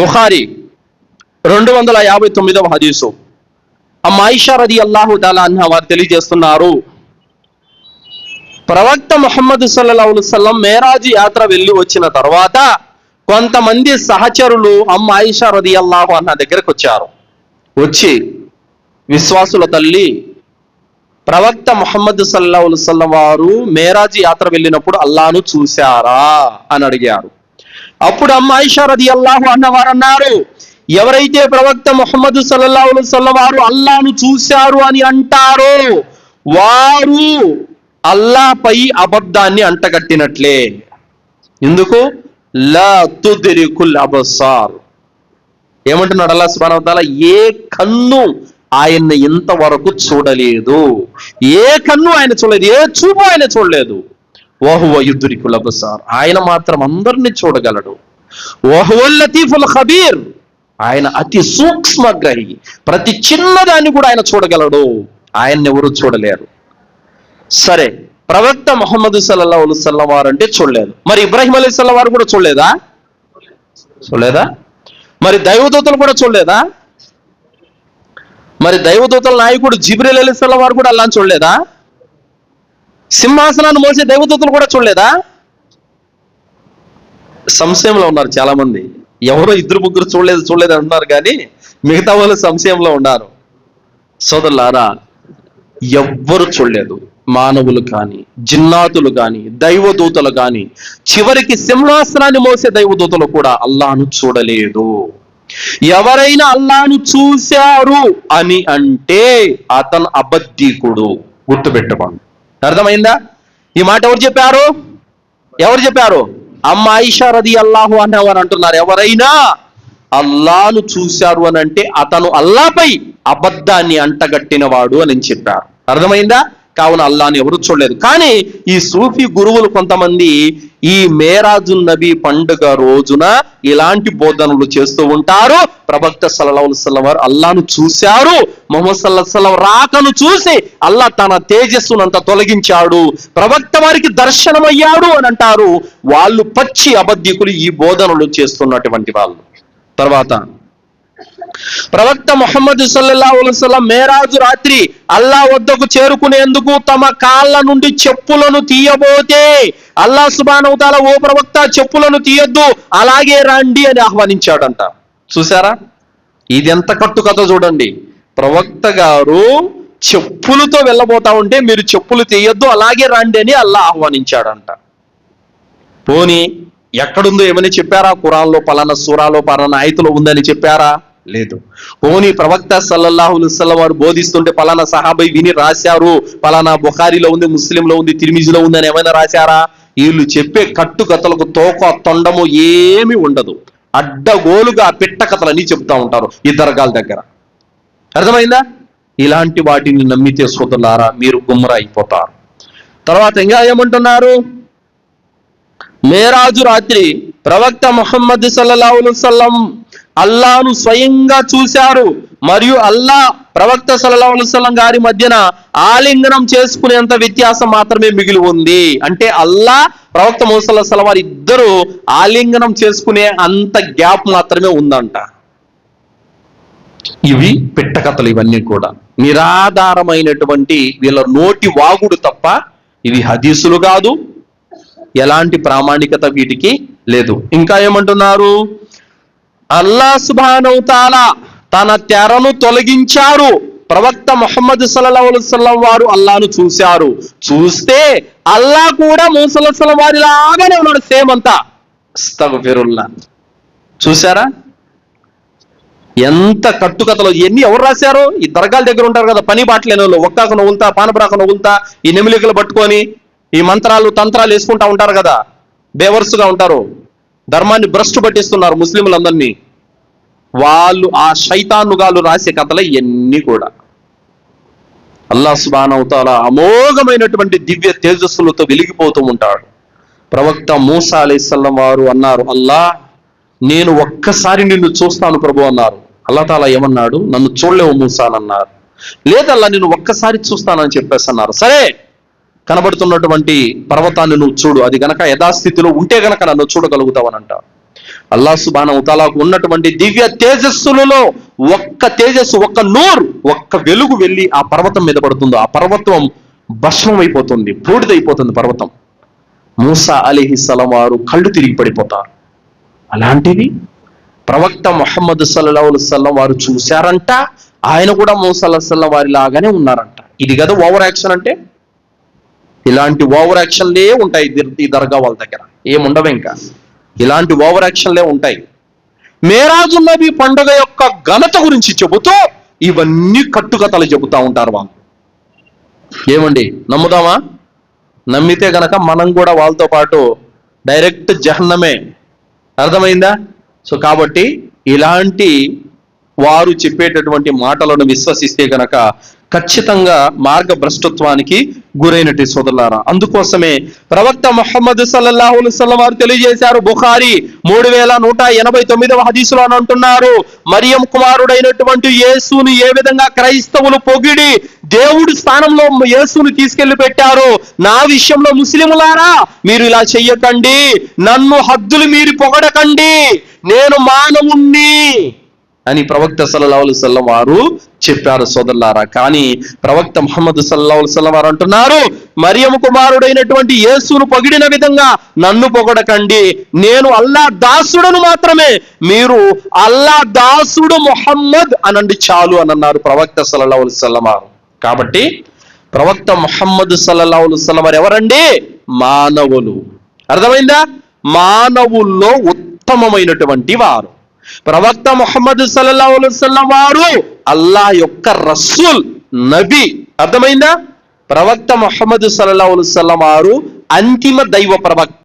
బుఖారీ 259వ హదీసు. అమ్మ ఆయిషా రదియల్లాహు తఆలా అన్హా వారు తెలియజేస్తున్నారు, ప్రవక్త ముహమ్మద్ సల్లల్లాహు అలైహి వసల్లం మేరాజ్ యాత్ర వెళ్ళి వచ్చిన తర్వాత కొంతమంది సహచరులు అమ్మ ఆయిషా రదియల్లాహు అన్హా దగ్గరకు వచ్చారు. వచ్చి, విశ్వాసుల తల్లి, ప్రవక్త ముహమ్మద్ సల్లల్లాహు అలైహి వసల్లం వారు మేరాజ్ యాత్ర వెళ్ళినప్పుడు అల్లాను చూశారా అని అడిగారు. అప్పుడు అమ్మ ఆయిషా రదియల్లాహు అన్హా వారు అన్నారు, ఎవరైతే ప్రవక్త ముహమ్మద్ సల్లల్లాహు అలైహి వసల్లం వారు అల్లాను చూశారు అని అంటారో వారు అల్లాపై అబద్ధాన్ని అంటగట్టినట్లే. ఎందుకు? లా తుద్రికుల్ అబ్సార్. ఏమంటున్నాడు అల్లాహ్ సుబ్హానహు వ తఆలా? ఏ కన్ను ఆయన్ని ఇంతవరకు చూడలేదు, ఏ కన్ను ఆయన చూడలేదు, ఏ చూపు ఆయన చూడలేదు. వహువ యుద్రికుల్ అబ్సార్, ఆయన మాత్రం అందరినీ చూడగలడు. వహువల్ లతీఫుల్ ఖబీర్, ఆయన అతి సూక్ష్మగ్రహి, ప్రతి చిన్నదాన్ని కూడా ఆయన చూడగలడు. ఆయన్ని ఎవరు చూడలేరు. సరే, ప్రవక్త ముహమ్మద్ సల్లల్లాహు అలైహి వసల్లం వారు అంటే చూడలేదు, మరి ఇబ్రాహీం అలైహిస్సలాం వారు కూడా చూడలేదా? మరి దైవదూతలు కూడా చూడలేదా? మరి దైవదూతల నాయకుడు జిబ్రీల్ అలైహిస్సలాం వారు కూడా అల్లాహ్ని చూడలేదా? సింహాసనాన్ని మోసే దైవదూతలు కూడా చూడలేదా? సంశయంలో ఉన్నారు చాలా మంది. ఎవరో ఇద్దరు ముగ్గురు చూడలేదు అంటున్నారు, కానీ మిగతా వాళ్ళు సంశయంలో ఉన్నారు. సోదరులారా, ఎవ్వరు చూడలేదు. మానవులు కానీ, జిన్నాతులు కానీ, దైవదూతలు కానీ, చివరికి సింహాసనాన్ని మోసే దైవదూతలు కూడా అల్లాహ్ను చూడలేదు. ఎవరైనా అల్లాహ్ను చూశారు అని అంటే అతను అబద్ధీకుడు. గుర్తుపెట్టుకోండి. అర్థమైందా? ఈ మాట ఎవరు చెప్పారు? అమ్మ ఆయిషా రదియల్లాహు అన్హా వారు అంటున్నారు, ఎవరైనా అల్లాహ్ను చూశారు అని అంటే అతను అల్లాహ్పై అబద్ధాన్ని అంటగట్టినవాడు అని చెప్పారు. అర్థమైందా? కావున అల్లాహ్ని ఎవరు చూడలేదు. కానీ ఈ సూఫీ గురువులు కొంతమంది ఈ మేరాజున్ నబీ పండుగ రోజున ఇలాంటి బోధనలు చేస్తూ ఉంటారు. ప్రవక్త సల్లల్లాహు అలైహి వసల్లం వారు అల్లాహ్ను చూశారు, ముహమ్మద్ సల్లల్లాహు అలైహి వసల్లం రాకను చూసి అల్లాహ్ తన తేజస్సునంత తొలగించాడు, ప్రవక్త వారికి దర్శనమయ్యాడు అని అంటారు. వాళ్ళు పచ్చి అబద్ధికులు, ఈ బోధనలు చేస్తున్నటువంటి వాళ్ళు. తర్వాత ప్రవక్త ముహమ్మద్ సల్లల్లాహు అలైహి వసల్లం మేరాజు రాత్రి అల్లాహ్ వద్దకు చేరుకునేందుకు తమ కాళ్ళ నుండి చెప్పులను తీయబోతే అల్లాహ్ సుబ్హానహు వ తఆలా, ఓ ప్రవక్త, చెప్పులను తీయొద్దు, అలాగే రండి అని ఆహ్వానించాడంట. చూసారా? ఇది ఎంత కట్టుకథ చూడండి. ప్రవక్త గారు చెప్పులతో వెళ్ళబోతా ఉంటే మీరు చెప్పులు తీయొద్దు, అలాగే రండి అని అల్లాహ్ ఆహ్వానించాడంట. పోనీ ఎక్కడుందో ఏమని చెప్పారా? ఖురాన్లో పలానా సూరాలో పలానా ఆయతులో ఉందని చెప్పారా? లేదు. పోనీ ప్రవక్త సల్లల్లాహు అలైహి వసల్లం వారు బోధిస్తుంటే పలానా సహాబీ విని రాశారు, పలానా బుఖారీలో ఉంది, ముస్లింలో ఉంది, తిర్మిజీలో ఉంది అని ఏమైనా రాశారా? వీళ్ళు చెప్పే కట్టుకథలకు తోక తొండము ఏమి ఉండదు. అడ్డగోలుగా పిట్ట కథలన్నీ చెప్తా ఉంటారు ఈ దర్గాల దగ్గర. అర్థమైందా? ఇలాంటి వాటిని నమ్మితే సోదరులారా మీరు గుమ్రా అయిపోతారు. తర్వాత ఇంకా ఏమంటున్నారు? మేరాజు రాత్రి ప్రవక్త ముహమ్మద్ సల్లల్లాహు అలైహి వసల్లం అల్లాహ్ను స్వయంగా చూశారు, మరియు అల్లాహ్ ప్రవక్త సల్లల్లాహు అలైహి వసల్లం గారి మధ్యన ఆలింగనం చేసుకునేంత వ్యత్యాసం మాత్రమే మిగిలి ఉంది. అంటే అల్లాహ్, ప్రవక్త ముహమ్మద్ సల్లల్లాహు అలైహి వసల్లం వారు ఇద్దరు ఆలింగనం చేసుకునే అంత గ్యాప్ మాత్రమే ఉందంట. ఇవి పిట్టకథలు, ఇవన్నీ కూడా నిరాధారమైనటువంటి వీళ్ళ నోటి వాగుడు తప్ప ఇవి హదీసులు కాదు, ఎలాంటి ప్రామాణికత వీటికి లేదు. ఇంకా ఏమంటున్నారు? అల్లాహ్ సుబ్హానహు వ తఆలా తన తెరను తొలగించారు, ప్రవక్త ముహమ్మద్ సల్లల్లాహు అలైహి వసల్లం వారు అల్లాహ్ను చూశారు, చూస్తే అల్లాహ్ కూడా ముహమ్మద్ సల్లల్లాహు అలైహి వసల్లం వారి లాగానే ఉన్నాడు, సేమ్ అంతా. అస్తగ్ఫిరుల్లాహ్. చూసారా ఎంత కట్టుకథలు? ఇవన్నీ ఎవరు రాశారు? ఈ దర్గాల దగ్గర ఉంటారు కదా పని బాటలేని వాళ్ళు, ఒక్కాకు నవ్వులుతా, పానబ్రాక నవ్వులుతా, ఈ నెమిలికలు పట్టుకొని ఈ మంత్రాలు తంత్రాలు వేసుకుంటా ఉంటారు కదా, బేవర్సుగా ఉంటారు, ధర్మాన్ని భ్రష్టు పట్టిస్తున్నారు ముస్లింలందరినీ. వాళ్ళు ఆ శైతానుగాలు రాసే కథలు ఇవన్నీ కూడా. అల్లాహ్ సుబ్హానహు వ తఆలా అమోఘమైనటువంటి దివ్య తేజస్సులతో వెలిగిపోతూ ఉంటాడు. ప్రవక్త మూసా అలైహిస్సలాం వారు అన్నారు, అల్లాహ్ నేను ఒక్కసారి నిన్ను చూస్తాను ప్రభు అన్నారు. అల్లాహ్ తాలా ఏమన్నాడు? నన్ను చూడలేవు మూసా అని అన్నారు. లేదల్లా నేను ఒక్కసారి చూస్తానని చెప్పేసి అన్నారు. సరే, కనబడుతున్నటువంటి పర్వతాన్ని నువ్వు చూడు, అది గనక యథాస్థితిలో ఉంటే గనక నన్ను చూడగలుగుతావని అంటారు. అల్లాహ్ సుబ్హానహు తఆలాకు ఉన్నటువంటి దివ్య తేజస్సులలో ఒక్క తేజస్సు, ఒక్క నూర్, ఒక్క వెలుగు వెళ్ళి ఆ పర్వతం మీద పడుతుందో ఆ పర్వతం భస్మం అయిపోతుంది, బూడిదైపోతుంది పర్వతం. మూసా అలైహిస్సలాం వారు కళ్ళు తిరిగి పడిపోతారు. అలాంటిది ప్రవక్త ముహమ్మద్ సల్లల్లాహు అలైహి వసల్లం వారు చూశారంట. ఆయన కూడా మూసా అలైహిస్సలాం వారి లాగానే ఉన్నారంట. ఇది కదా ఓవర్ యాక్షన్ అంటే. ఇలాంటి ఓవర్ యాక్షన్లే ఉంటాయి ఈ దర్గా వాళ్ళ దగ్గర, ఏముండవు ఇంకా. ఇలాంటి ఓవర్ యాక్షన్లే ఉంటాయి. మేరాజు నబీ పండుగ యొక్క ఘనత గురించి చెబుతూ ఇవన్నీ కట్టుకథలు చెబుతూ ఉంటారు వాళ్ళు. ఏమండి, నమ్ముదామా? నమ్మితే గనక మనం కూడా వాళ్ళతో పాటు డైరెక్ట్ జహన్నమే. అర్థమైందా? సో కాబట్టి ఇలాంటి వారు చెప్పేటటువంటి మాటలను విశ్వసిస్తే గనక ఖచ్చితంగా మార్గభ్రష్టత్వానికి గురైనట్టు సోదరులారా. అందుకోసమే ప్రవక్త ముహమ్మద్ సల్లల్లాహు అలైహి వసల్లం వారు తెలియజేశారు. బుఖారీ 3189వ హదీసులో అని అంటున్నారు, మరియం కుమారుడైనటువంటి యేసుని ఏ విధంగా క్రైస్తవులు పొగిడి దేవుడి స్థానంలో యేసుని తీసుకెళ్లి పెట్టారు, నా విషయంలో ముస్లిములారా మీరు ఇలా చెయ్యకండి, నన్ను హద్దులు మీరి పొగడకండి, నేను మానవుణ్ణి అని ప్రవక్త సల్లల్లాహు అలైహి వసల్లం వారు చెప్పారు సోదరులారా. కానీ ప్రవక్త ముహమ్మద్ సల్లల్లాహు అలైహి వసల్లం వారు అంటున్నారు, మరియము కుమారుడైనటువంటి యేసును పొగిడిన విధంగా నన్ను పొగడకండి, నేను అల్లా దాసుడను మాత్రమే, మీరు అల్లా దాసుడు ముహమ్మద్ అనండి చాలు అని అన్నారు ప్రవక్త సల్లల్లాహు అలైహి వసల్లం వారు. కాబట్టి ప్రవక్త ముహమ్మద్ సల్లల్లాహు అలైహి వసల్లం వారు ఎవరండి? మానవులు. అర్థమైందా? మానవుల్లో ఉత్తమమైనటువంటి వారు ప్రవక్త ముహమ్మద్ సల్లల్లాహు అలైహి వసల్లం వారు అల్లాహ్ యొక్క రసూల్, నబీ. అర్థమైందా? ప్రవక్త ముహమ్మద్ సల్లల్లాహు అలైహి వసల్లం వారు అంతిమ దైవ ప్రవక్త.